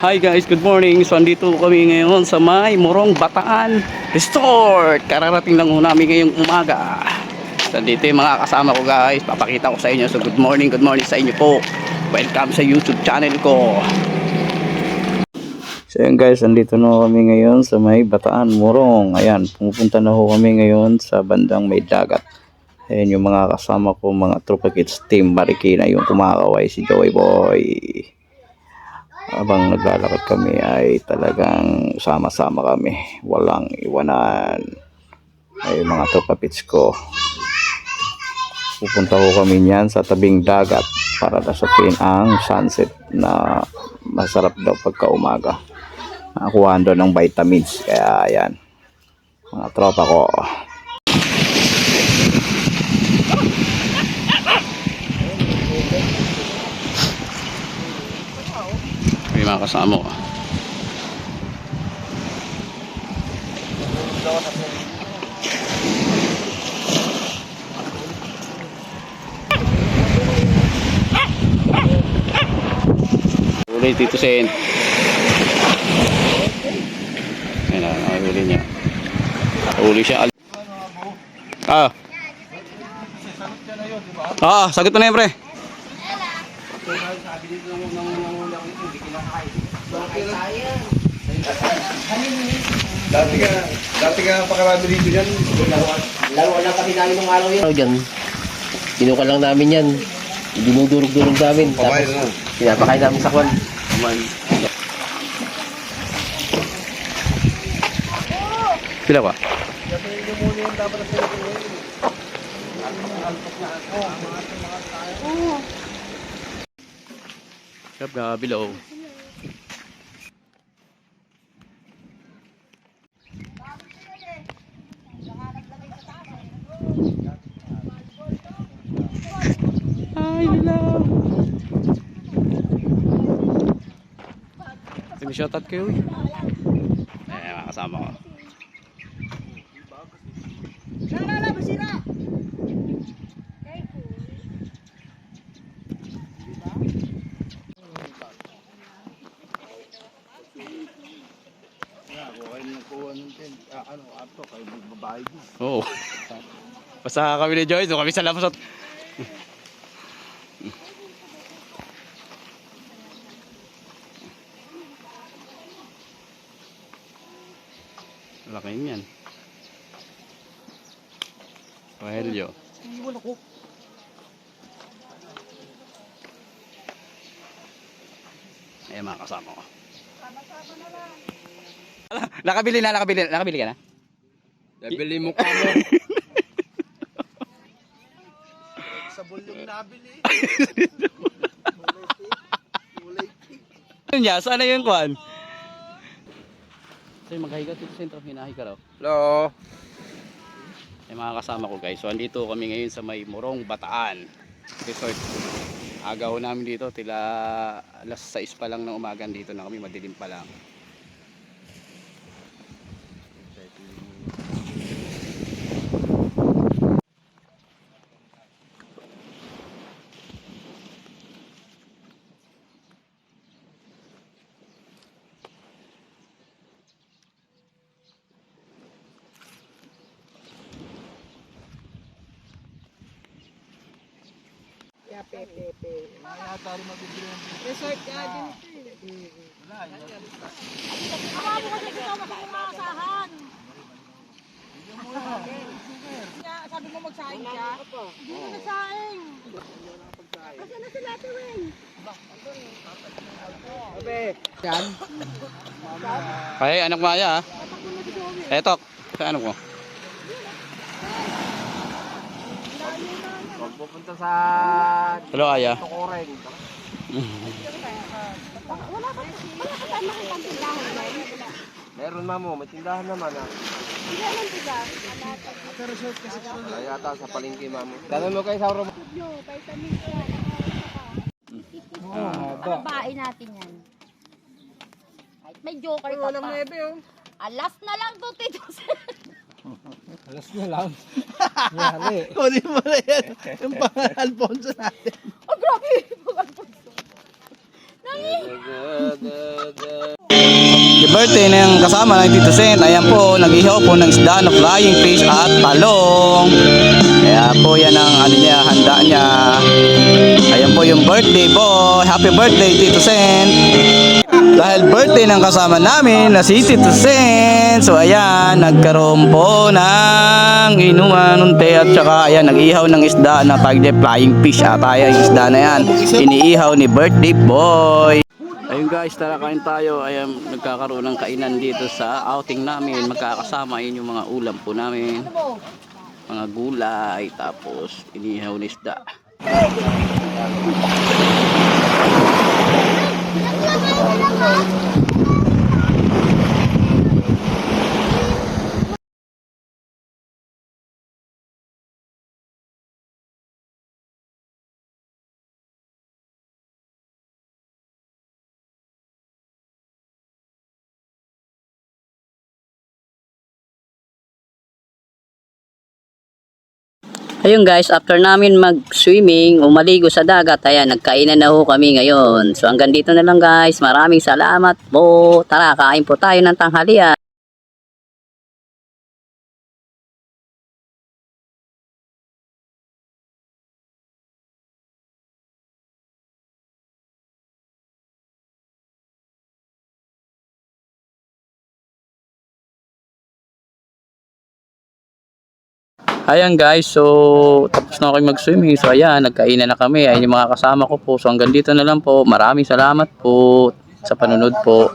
Hi guys, good morning. So andito kami ngayon sa may Morong Bataan Resort. Kararating lang ho namin ngayong umaga. So andito yung mga kasama ko guys. Papakita ko sa inyo. So good morning sa inyo po. Welcome sa YouTube channel ko. So yun guys, andito na kami ngayon sa may Bataan Morong. Ayan, pumupunta na ho kami ngayon sa bandang may dagat. Ayan yung mga kasama ko, mga Tropa Kids Team Marikina, yung kumakaway si Joey Boy. Habang naglalakad kami ay talagang sama-sama kami, walang iwanan. Ay mga tropapits ko, pupunta ko kami niyan sa tabing dagat para nasupin ang sunset na masarap daw pagka umaga. Nakakuhaan doon ng vitamins, kaya ayan mga tropa ko. May mga kasama ko. Huli Tito Sen. Ayan na, nakahuli niya. Huli siya. Sagot mo na yun pre. Dati ka pakarami dito yan. Laruan lang kami namin nung araw yun. Diyan, binuka lang namin yan. Dinudurog-durog namin. Pabay Tapos, na. pinapakain namin sa kwan. Pila ba? Kap na below. Ay, hello. May shoutout kayo eh. Mga kasama ko. Oo. Basta kami ni Joy, doon kami sa labas at laki yan. Pahelyo. Iwan ako. Ayan mga kasama ko. Nakabili ka na? Nabili mo ka mo. Sa bulyong nabili. Yun niya, saan na yung kwan? So yung maghahiga dito sa sentro, hinahiga raw. Hello. Ay mga kasama ko guys, so andito kami ngayon sa may Morong Bataan Resort. Agaw namin dito, tila alas 6 pa lang ng umaga, dito na kami, madilim pa lang. Resort ka din ito eh. Ako mo kasi ikaw makakamasahan. Sabi mo magsaing siya? Hindi mo nagsaing. Kasi na sila tuwing. Yan. Ay, anak Maya ha? Eto, sa anak mo? Pupunta sa Hello Aya. Tukoreng. Wala ka tayo makitang tindahan ba? Meron mamo, may tindahan naman ha. Hindi naman tindahan. Ay yata sa palengke mamo. Tanong mo kay Sauro. Yo, vitamin C. Babae natin yan. Kahit may joker ka pa. Alas na lang to, Tito Sen. Alas na lang. Yali. Kunin mo na yan. Yung pang Alfonso natin. Oh, grabe! Pag-Alfonso. Yung birthday ng kasama ng Tito Sen, ayan po, nag-ihaw po ng isda na flying fish at talong. Kaya po yan ang ano niya, handa niya. Ayan po yung birthday boy. Happy birthday Tito Sen. Dahil birthday ng kasama namin na si Tito Sen. So ayan, nagkaroon po ng inuman, unte at saka ayan, nag-ihaw ng isda na tawag niya flying fish ata yung isda na yan. Iniihaw ni birthday boy. Ayun guys, tara kain tayo. Ayan, nagkakaroon ng kainan dito sa outing namin. Magkakasama yun yung mga ulam po namin. Mga gulay, tapos inihaw na isda. Ayun guys, after namin mag-swimming, umaligo sa dagat, ayan, nagkainan na ho kami ngayon. So hanggang dito na lang guys, maraming salamat po. Tara, kain po tayo ng tanghalian. Ayan guys, so tapos na ako mag-swimming. So ayan, nagkainan na kami. Ayan yung mga kasama ko po. So hanggang dito na lang po. Maraming salamat po sa panunod po.